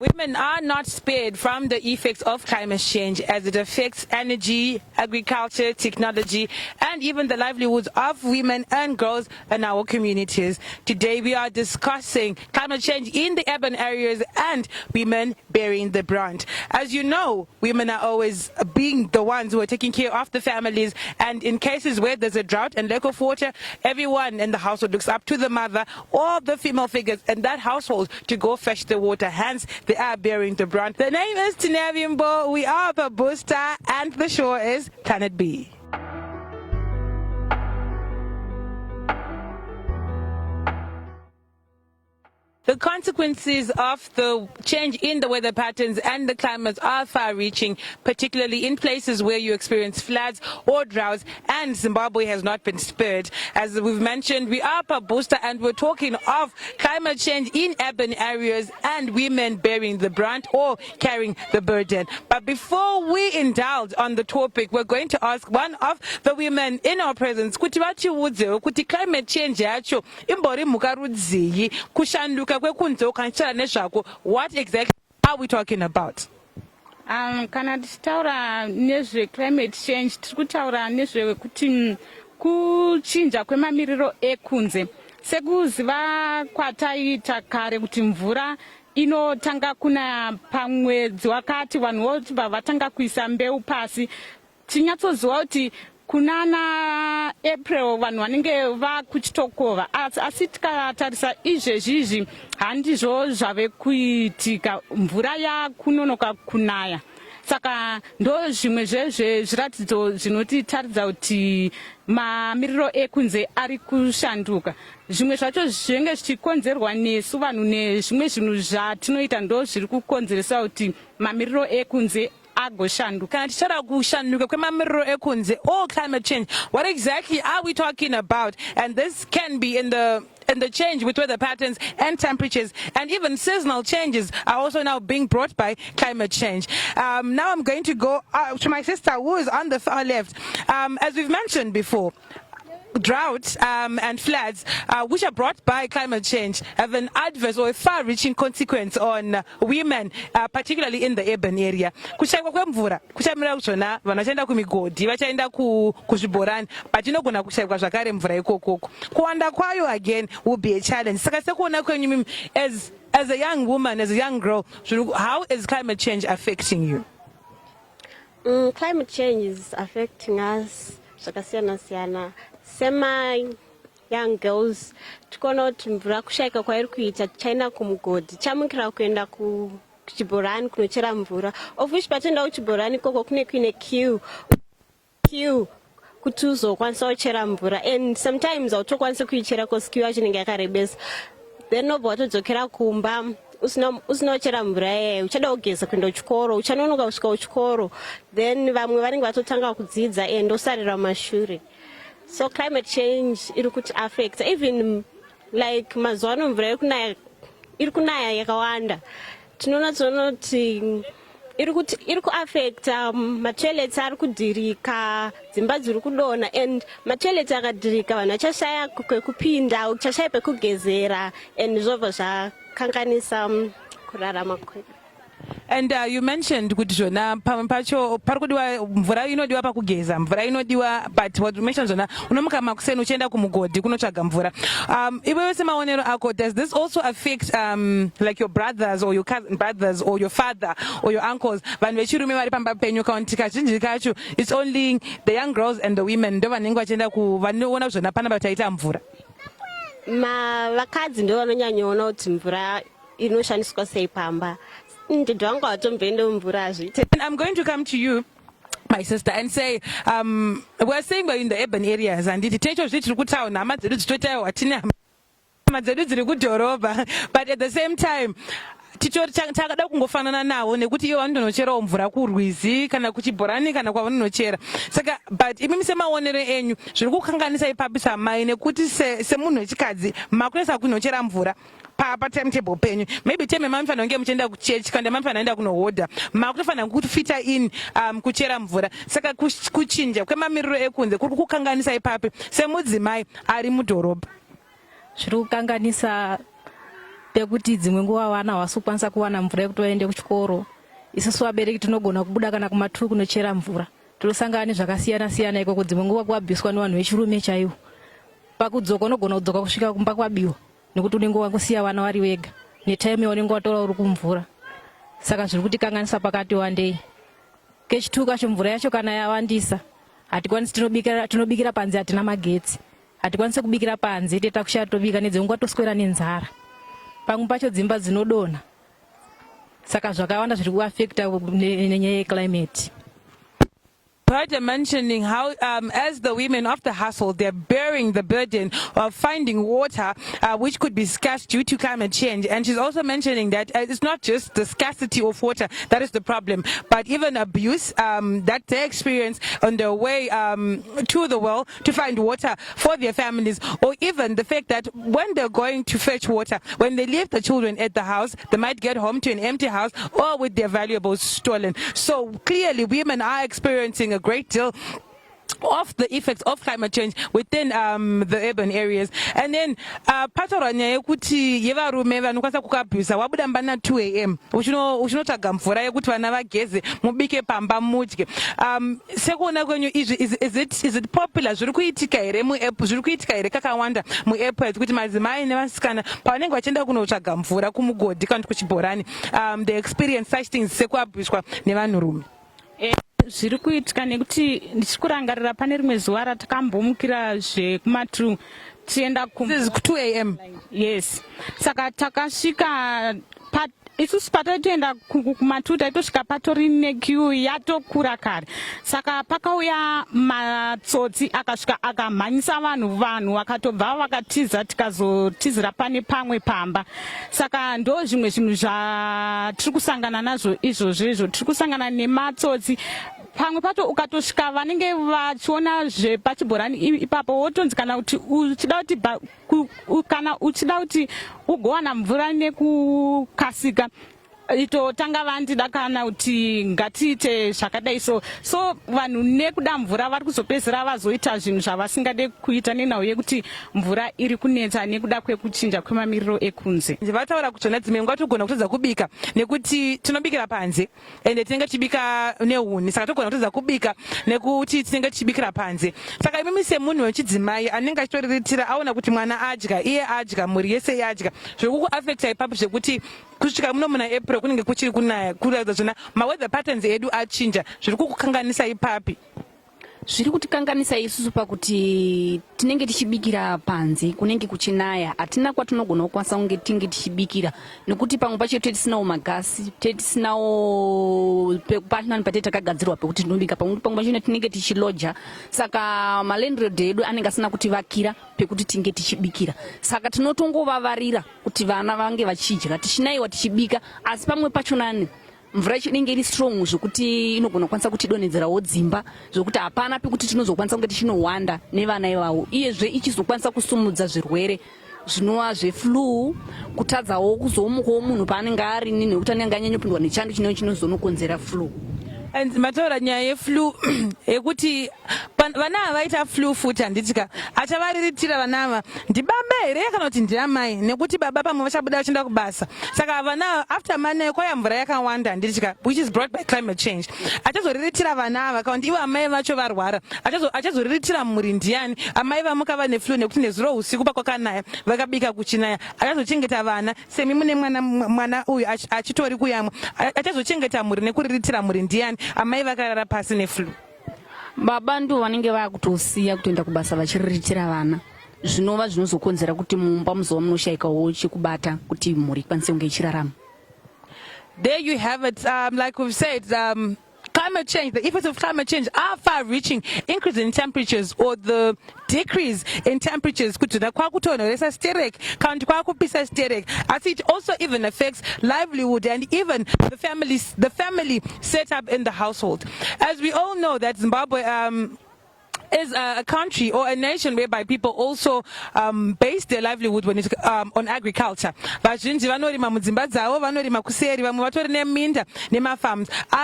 Women are not spared from the effects of climate change as it affects energy, agriculture, technology, and even the livelihoods of women and girls in our communities. Today we are discussing climate change in the urban areas and women bearing the brunt. As you know, women are always being the ones who are taking care of the families, and in cases where there's a drought and lack of water, everyone in the household looks up to the mother or the female figures in that household to go fetch the water. Hence, they are bearing the brunt. The name is Tinevimbo, we are the booster, and the show is PlanetB. The consequences of the change in the weather patterns and the climates are far-reaching, particularly in places where you experience floods or droughts, and Zimbabwe has not been spared. As we've mentioned, we are a booster, and we're talking of climate change in urban areas and women bearing the brunt or carrying the burden. But before we indulge on the topic, we're going to ask one of the women in our presence, kuti vachiudzewo kuti climate change yacho imbori mukarudzii kushanduka. What exactly are we talking about? Kana tichitaura nezve climate change tiri kutaura nezve kuti kuchinja kwemamiriro ekunze. Sekuziva kwataita kare kuti mvura inotanga kuna pamwedzi wakati vanhu vobva vatanga kuisa mbeu pasi. Tinyatsoziva kuti kunana April vanhu vanenge vakuchitokova, asi tikatarisa izvezvizvi handizvo zvave kuitika, mvura yakunonoka kunaya. Saka ndo zvimwe zvezviratidzo zvinotitaridza kuti mamiriro ekunze ari kushanduka. Zvimwe zvacho zvinenge zvichikonzerwa nesu vanhu nezvimwe zvinhu zvatinoita ndo zviri kukonzeresa kuti mamiriro ekunze agoshanduka. Kana tichara kushanduka kwemamiriro ekunze or climate change, what exactly are we talking about? And this can be in the change with weather patterns and temperatures, and even seasonal changes are also now being brought by climate change. Now I'm going to go to my sister who is on the far left. As we've mentioned before, droughts and floods, which are brought by climate change, have an adverse or a far-reaching consequence on women, particularly in the urban area. Kushaiwa kwemvura, kushamira kuchona, vanachaenda kumigodhi, vachaenda kuzviborani, but inogona kushaiwa zvakare mvura ikokoko. Kuwanda kwayo again will be a challenge. Saka sekuona kwenyu as a young woman, as a young girl, how is climate change affecting you? Climate change is affecting us zvakasiyana-siyana. Sema young girls, tikona kuti mvura kushaika kwairi kuita tichaenda kumugodhi, tichamukira kuenda kuchibhorani kunochera mvura, of which patienda kuchibhorani ikoko kune kuine queue kuti uzokwanisa kuchera mvura, and sometimes hautokwanisa kuichera because queue yacho inenge yakarebesa. Then nobva watodzokera kumba usina kuchera mvura iyeyo, uchada kugeza kuenda kuchikoro, uchanonoka kusvika kuchikoro, then vamwe vanenge vatotanga kudzidza and osarira mashure. So climate change iri kuti affect even like mazuva ano mvura iri kunaya yakawanda. Tinoona kuti iri kuaffect matoilets ari kudhirika, dzimba dziri kudonha, and matoilets akadhirika vanhu vachashaya kwekupinda, uchashaya pekugezera, and zvobva zvakanganisa kurarama kwedu. And you mentioned kuti zvona pamwe pacho parikudiwa mvura inodiwa pakugeza, mvura inodiwa, but what you mentioned zvona unomuka makuseni uchienda kumugodhi kunotsvaga mvura. Iwewe semaonero ako, does this also affect like your brothers or your cousin brothers or your father or your uncles? Vanhu vechirume vari pamba penyu kaunti kazhinji kacho it's only the young girls and the women ndo vanenge vachienda vanoona zvona panapa taita mvura. Vakadzi ndo vanonyanyoona kuti mvura inoshandiswa sei pamba. And I'm going to come to you, my sister, and say, we're saying we're in the urban areas, and the tension is but at the same time, takada kungofanana nawo nekuti iwo vanocherawo mvura kurwizi kana kuchibhorani kana kwavanonochera. Saka but imi semaonero enyu zviri kukanganisa ipapi samai nekuti semunhu wechikadzi makunesa kunochera mvura timetable penyu, maybe teme mamfanira kunge muchienda kuchechi kana mamfanira enda kunohodha, makutofanira kuti fita in kuchera mvura. Saka kuchinja kwemamiriro ekunze kuri kukanganisa ipapi semudzimai ari mudhorobha. Zviri kukanganisa pekuti dzimwe nguva vana vasokwanisa kuwana mvura yekuti vaende kuchikoro. Isusu vabereki tinogona kubuda kana kumaturu kunochera mvura. Tinosangana nezvakasiyana-siyana ikoko, dzimwe nguva kuabviswa nevanhu vechirume chaivo. Pakudzoka unogona kudzoka kusvika kumba kwabiwa nekuti unenge wakusiya vana vari vega netime yaunenge watora uri kumvura. Saka zviri kutikanganisa pakati wandei. Kechituka chomvura yacho kana yawandisa hatikwanisi, tinobikira panze, hatina magetsi, hatikwanisi kubikira panze, teta kushaya tobika, nedzimwe nguva toswera nenzara, pamwe pacho dzimba dzinodonha. Saka zvakawanda zviri kuafekta nenyaya yeclimate. Part mentioning how as the women of the household, they're bearing the burden of finding water, which could be scarce due to climate change. And she's also mentioning that it's not just the scarcity of water that is the problem, but even abuse that they experience on their way to the well to find water for their families, or even the fact that when they're going to fetch water, when they leave the children at the house, they might get home to an empty house or with their valuables stolen. So clearly women are experiencing a great deal of the effects of climate change within the urban areas. And then patoranya yekuti yevarume vanokwanisa kukabhusa wabuda mbana 2 am uchinotsvaga mvura yekuti vana vageze mubike pamba mudye. Sekuona kwenyu izvi, is it popular? Zviri kuitika here muapp, zviri kuitika here kakawanda muapp kuti madzimai nevasikana pavanenge vachienda kunotsvaga mvura kumugodhi kana kuchibhorani they experience such things sekuabhuswa nevanhurume? Zviri kuitika nekuti ndichikurangarira pane rimwe zuva ratakambomukira zvekumatru tienda 2 am. Yes, saka takasvika isusu pataitoenda kumatru taitosvika patori nekiu yatokura kare. Saka pakauya matsotsi akasvika akamhanyisa vanhu vakatobva vakatiza, tikazotizira pane pamwe pamba. Saka ndo zvimwe zvinhu zvatiri kusangana nazvo izvozvo, tiri kusangana nematsotsi. Pamwe pacho ukatosvika vanenge vachiona zvepachibhorani ipapo wotonzi kana uchida kuti ugowana mvura nekukasika itotanga vandida kana kuti ngatiite zvakadai so vanhu nekuda mvura vari kuzopedzera vazoita zvinhu zvavasingade kuita nenhau yekuti mvura iri kunetsa nekuda kwekuchinja kwemamiriro ekunze. Vataura kuti dzimwe nguva togona kutodza kubika nekuti tinobikira panze ende tinenge tichibika nehuni, saka togona kutodza kubika nekuti tinenge tichibikira panze. Saka imimi semunhu wechidzimai anenge achitoriritira aona kuti mwana adya, iye adya, mhuri yese yadya, zviri kukuafekta ipapo zvekuti kusvika muno muna April kunenge kuchiri kunaya kuratidza zvona maweather patterns edu achinja, zviri kukukanganisa ipapi? Zviri kutikanganisa isusu pakuti tinenge tichibikira panze kunenge kuchinaya, hatina kwatinogona kukwanisa kunge tinge tichibikira nekuti pamwe pacho tetisinawo magasi, tetisinawo pachino pate takagadzirwa pekuti tinobika, pamwe pacho tinenge tichiloja. Saka malandlord edu anenge asina kutivakira pekuti tinge tichibikira, saka tinotongovavarira kuti vana vange vachidya tichinayiwa tichibika, asi pamwe pacho nani mvura inenge iri strong zvokuti inogona kukwanisa kutidonhedzerawo dzimba zvokuti hapana pekuti tinozokwanisa kunge tichinohwanda nevana ivavo, iyezve ichizokwanisa kusumudza zvirwere zvinova zveflu, kutadzawo kuzomukawo munhu paanenge ari nekuti anenge anyanyopindwa nechando chinozonokonzera flu. And mataura nyaya yeflu yekuti vana vaita flu futi handitika achavariritira vanava ndibaba here kana kuti ndiamai, nekuti baba pamwe vachabuda vachienda kubasa. Saka vana after mane kwaya mvura yakawanda handitika, which is brought by climate change, achazoriritira vana ava kana kuti ivo amai vacho varwara, achazoriritira mhuri ndiani? Amai vamuka vane flu nekuti nezuro usiku pakwakanaya vakabika kuchinaya, achazochengeta vana semi mune mwana uyu achitori kuyamwa, achazochengeta mhuri nekuriritira mhuri ndiani? Amai vakarara pasi neflu. Baba ndo vanenge vakutosiya kutoenda kubasa vachiriritira vana, zvinova zvinozokonzera kuti mumba muzova munoshaikawo chekubata kuti mhuri ikwanise kunge ichirarama. There you have it. Like we've said, climate change, the effects of climate change are far-reaching. Increase in temperatures or the decrease in temperatures as it also even affects livelihood and even the family setup in the household. As we all know that Zimbabwe is a country or a nation whereby people also base their livelihood when it's on agriculture. I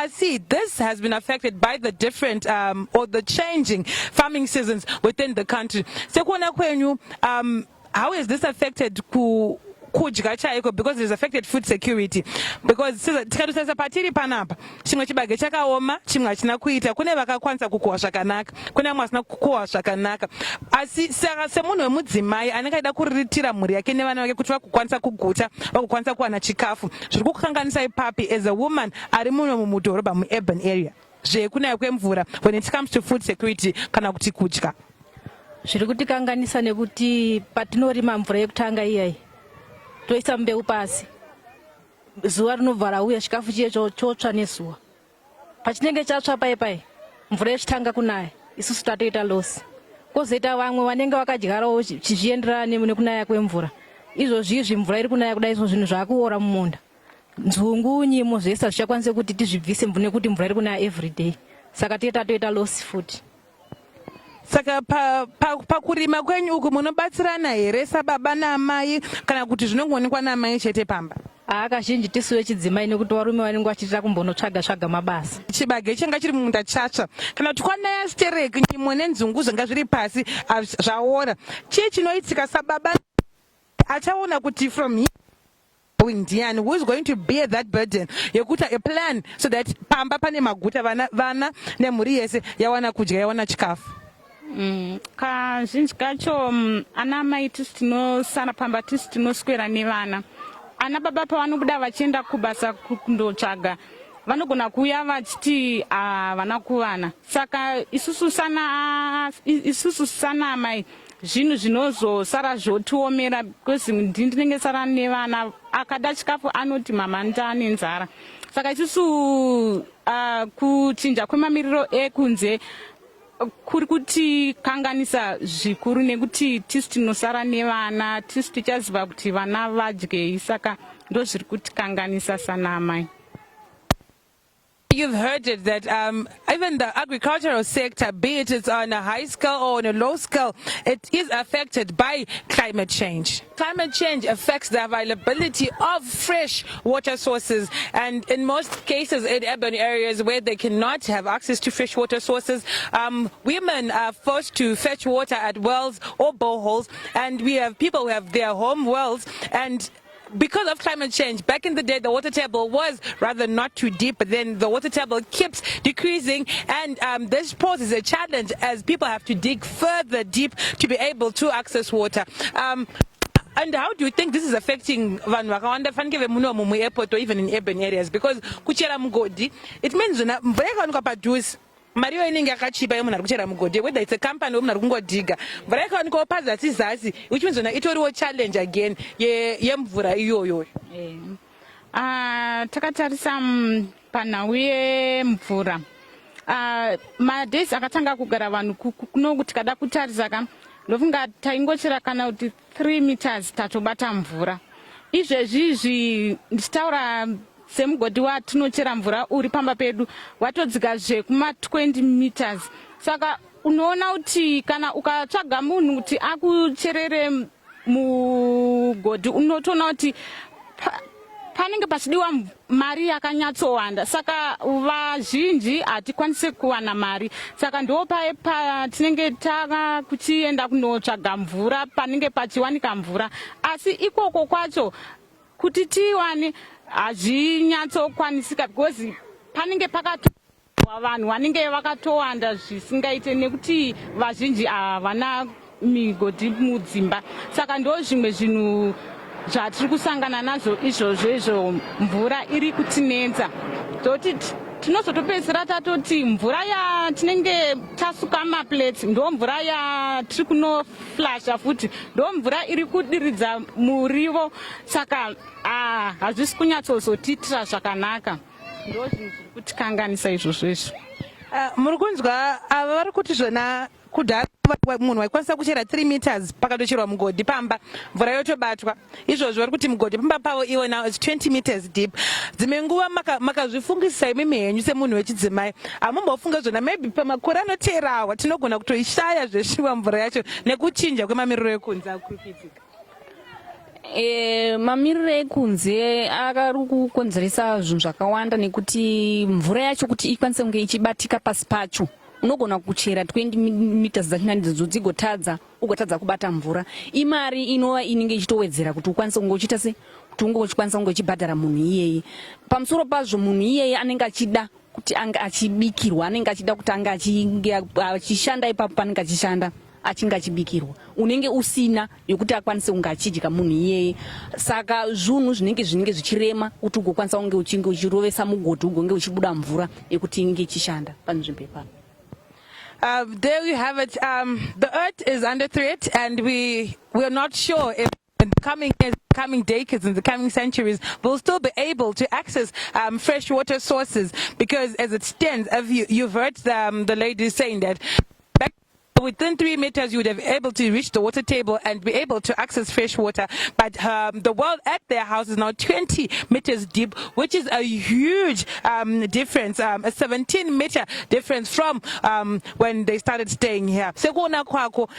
see this has been affected by the different or the changing farming seasons within the country. How is this affected kudya chaiko, because there's affected food security. Because tikatotarisa patiri panapa, chimwe chibage chakaoma, chimwe hachina kuita. Kune vakakwanisa kukohwa zvakanaka, kune vamwe vasina kukohwa zvakanaka. Asi saka semunhu wemudzimai anenge aida kuriritira mhuri yake nevana vake kuti vakukwanisa kuguta, vakukwanisa kuwana chikafu, zviri kukanganisa ipapi as a woman ari muno mudhorobha muurban area zvekunaya kwemvura when it comes to food security kana kuti kudya? Zviri kutikanganisa nekuti patinorima mvura yekutanga iyayi toisa mbeu pasi, zuva rinobva rauya chikafu chiye chotsva nezuva. Pachinenge chatsva pai mvura yechitanga kunaya, isusu tatoita losi. Kozoita vamwe vanenge vakadyarawo chichienderana nekunaya kwemvura. Izvozvi mvura iri kunaya kudai, izvo zvinhu zvaakuora mumunda, nzungu, nyimo, zvese zvichakwanisa kuti tizvibvise nekuti mvura iri kunaya everyday. Saka tatoita losi futi. Saka pakurima kwenyu uku munobatsirana here sababa namai kana kuti zvinongoonekwa namai chete pamba? Kazhinji tisu vechidzimai nekuti varume vanenge vachiita kumbonotsvaga mabasa. Chibage chenga chiri mumunda chatsva kana kuti kwanaya stereki, nyimo nenzungu zvanga zviri pasi zvaora, chii chinoitika sababa achaona kuti from here ndiani who is going to bear that burden yekuti a plan so that pamba pane maguta vana nemhuri yese yawana kudya, yawana chikafu? Kazhinji kacho ana mai tisi tinosara pamba, tisi tinoswera nevana. Ana baba pavanobuda vachienda kubasa kundotsvaga, vanogona kuuya vachiti havana kuvana. Saka isusu sana amai zvinhu zvinozosara zvotiomera, because ndinenge sara nevana, akada chikafu anoti mama ndane nzara. Saka isusu kuchinja kwemamiriro ekunze kuri kuti kanganisa zvikuru, nekuti tisi tinosara nevana, tisi tichaziva kuti vana vadyei. Saka ndo zviri kuti kanganisa sana amai. You've heard it that even the agricultural sector, be it on a high scale or on a low scale, it is affected by climate change. Climate change affects the availability of fresh water sources, and in most cases in urban areas where they cannot have access to fresh water sources, women are forced to fetch water at wells or boreholes, and we have people who have their home wells, and because of climate change, back in the day, the water table was rather not too deep, but then the water table keeps decreasing, and this poses a challenge as people have to dig further deep to be able to access water. And how do you think this is affecting vanhu vakawanda fanike vemunomu muairport or even in urban areas? Because kuchera mugodi, it means mvura ikawanikwa padhuze, mariyo inenge yakachipa yemunhu ari kuchera mugodhi, whether it's a company wemunhu ari kungodhiga, mvura ikawanikwawo pazasi zasi, which means itoriwo challenge again yemvura iyoyo. Takatarisa panhau yemvura, madays akatanga kugara vanhu kuno tikada kutarisa ka ndofunga taingochera kana kuti 3 meters tatobata mvura. Izvezvi ndichitaura semugodhi watinochera mvura uri pamba pedu watodzika zvekuma 20 meters. Saka unoona kuti kana ukatsvaga munhu kuti akucherere mugodhi unotoona kuti panenge pachidiwa mari yakanyatsowanda. Saka vazhinji hatikwanisi kuwana mari, saka ndo patinenge kuchienda kunotsvaga mvura panenge pachiwanika mvura, asi ikoko kwacho kuti tiwane hazvinyatsokwanisika, because panenge pakatowa vanhu vanenge vakatowanda zvisingaite, nekuti vazhinji havana migodhi mudzimba. Saka ndo zvimwe zvinhu zvatiri kusangana nazvo izvozvo, mvura iri kutinetsa, toti tinozotopedzisira tatoti mvura yatinenge tasuka maplates ndo mvura yatiri kunoflasha futi, ndo mvura iri kudiridza murivo. Saka hazvisi kunyatsozotiitira zvakanaka, ndo zvinhu zviri kutikanganisa izvozvo izvo. Muri kunzwa ava vari kuti zvona kudhara munhu waikwanisa kuchera 3 meters pakatocherwa mugodhi pamba, mvura yotobatwa. Izvozvo vari kuti mugodhi pamba pavo iwo now is 20 meters deep. Dzimwe nguva makazvifungisisa imimi henyu semunhu wechidzimai, hamumbofunga zvona maybe pamakore anoteerawa tinogona kutoishaya zveshuwa mvura yacho nekuchinja kwemamiriro ekunze akuri kuitika? Mamiriro ekunze ari kukonzeresa zvinhu zvakawanda, nekuti mvura yacho kuti ikwanise kunge ichibatika pasi pacho unogona kuchera 20 meters dzatinanidzo dzigotadza ugotadza kubata mvura. Imari inova inenge ichitowedzera kuti ukwanise kungochita se kuti ungokwanisa kungochibhadhara munhu iyeye. Pamusoro pazvo munhu iyeye anenge achida kuti anga achibikirwa, anenge achida kuti anga achishanda ipapo panenge achishanda achinge achibikirwa, unenge usina yokuti akwanise kunge achidya munhu iyeye. Saka zvinhu zvinenge zvichirema kuti ugokwanisa kunge uchinge uchirovesa mugoti ugonge uchibuda mvura yekuti inge ichishanda panzvimbo ipapo. There you have it. The earth is under threat, and we are not sure if in the coming decades, in the coming centuries, we'll still be able to access fresh water sources, because as it stands, you've heard the lady saying that within 3 meters you would have able to reach the water table and be able to access fresh water, but the well at their house is now 20 meters deep, which is a huge difference, a 17-meter difference from when they started staying here. Sekuna kwako,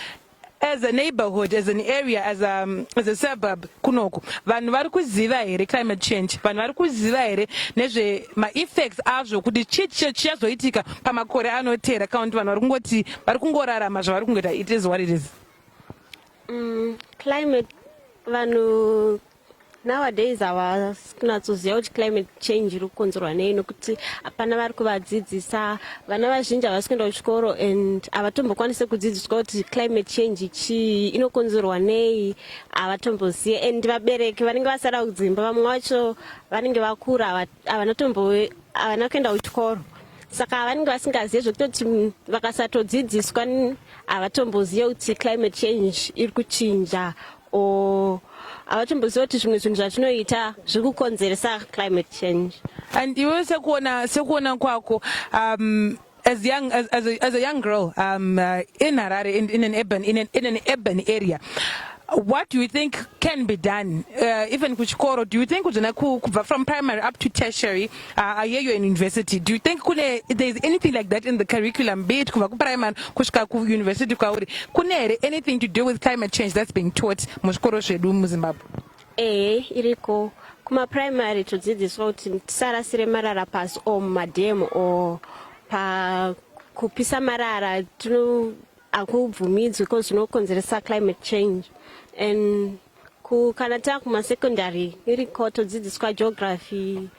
as a neighborhood, as an area, as a suburb, kunoko vanhu vari kuziva here climate change, vanhu vari kuziva here nezve ma-effects azvo kuti chii chichazoitika pamakore anotera, kana kuti vanhu vari kungoti vari kungorarama zvavari kungoita, it is what it is. Climate, vanhu nowadays kunatsoziva kuti climate change iri kukonzerwa nei, nokuti hapana vari kuvadzidzisa. Vana vazhinji havasi kuenda kuchikoro and havatombokwanise kudzidziswa kuti climate change ichi inokonzerwa nei, havatombozive. And vabereki vanenge vasara kudzimba, vamwe vacho vanenge vakura, havana kuenda kuchikoro, saka vanenge vasingazive zvekutoti vakasatodzidziswa havatombozive kuti climate change iri kuchinja, or avatomboziva kuti zvimwe zvinhu zvatinoita zviri kukonzeresa climate change. And iwe sekuona kwako, as a young girl in Harare, in an urban area, what do you think can be done, even kuchikoro? Do you think from primary up to tertiary, here you're in university, do you think there's anything like that in the curriculum, be it kuva primary kusvika ku university kwauri, kune anything to do with climate change that's being taught muzvikoro zvedu muZimbabwe? Iriko kuma primary todzidziswa kuti tisarasire marara pasi o mumadhemu o pa kupisa marara hakubvumidzwi ko zvinokonzeresa climate change. And kana takumasecondary iriko todzidziswa geography,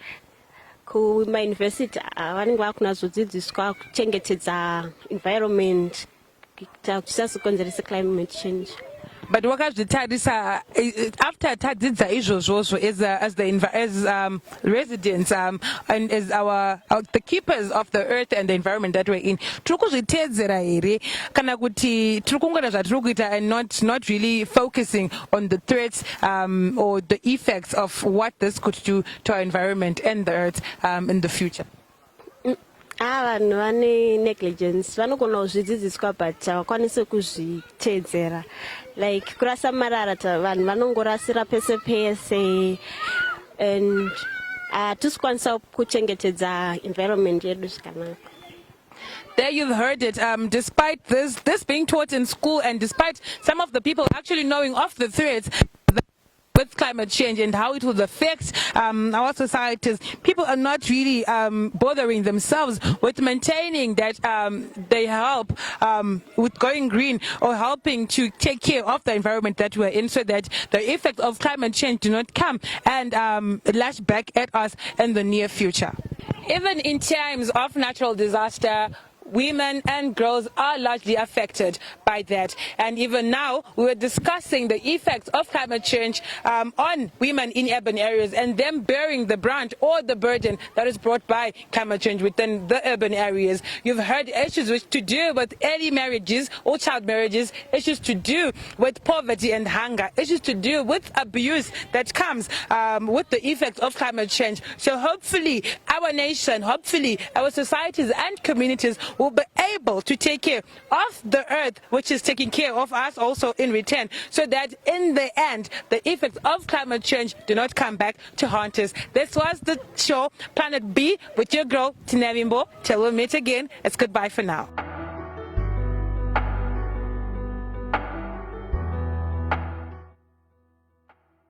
kumauniversity vanenge vakunazodzidziswa kuchengetedza environment kuita kuti tisazokonzeresa climate change. But wakazvitarisa after tadzidza izvozvozvo as residents and as the keepers of the earth and the environment that we're in, tiri kuzviteedzera here kana kuti tiri kungoita zvatiri kuita and not really focusing on the threats or the effects of what this could do to our environment and the earth in the future? Vanhu vane negligence, vanogona kuzvidzidziswa but havakwanisi kuzviteedzera. Like kurasa marara, vanhu vanongorasira pese pese, and hatikwanisa kuchengetedza environment yedu zvakanaka. There you've heard it. Despite this being taught in school, and despite some of the people actually knowing of the threats with climate change and how it will affect our societies, people are not really bothering themselves with maintaining that they help with going green or helping to take care of the environment that we're in, so that the effects of climate change do not come and lash back at us in the near future. Even in times of natural disaster, women and girls are largely affected by that. And even now, we were discussing the effects of climate change on women in urban areas and them bearing the brunt or the burden that is brought by climate change within the urban areas. You've heard issues which to do with early marriages or child marriages, issues to do with poverty and hunger, issues to do with abuse that comes with the effects of climate change. So hopefully our nation, hopefully our societies and communities will be able to take care of the earth, which is taking care of us also in return, so that in the end, the effects of climate change do not come back to haunt us. This was the show, Planet B, with your girl, Tinevimbo. Till we meet again, it's goodbye for now.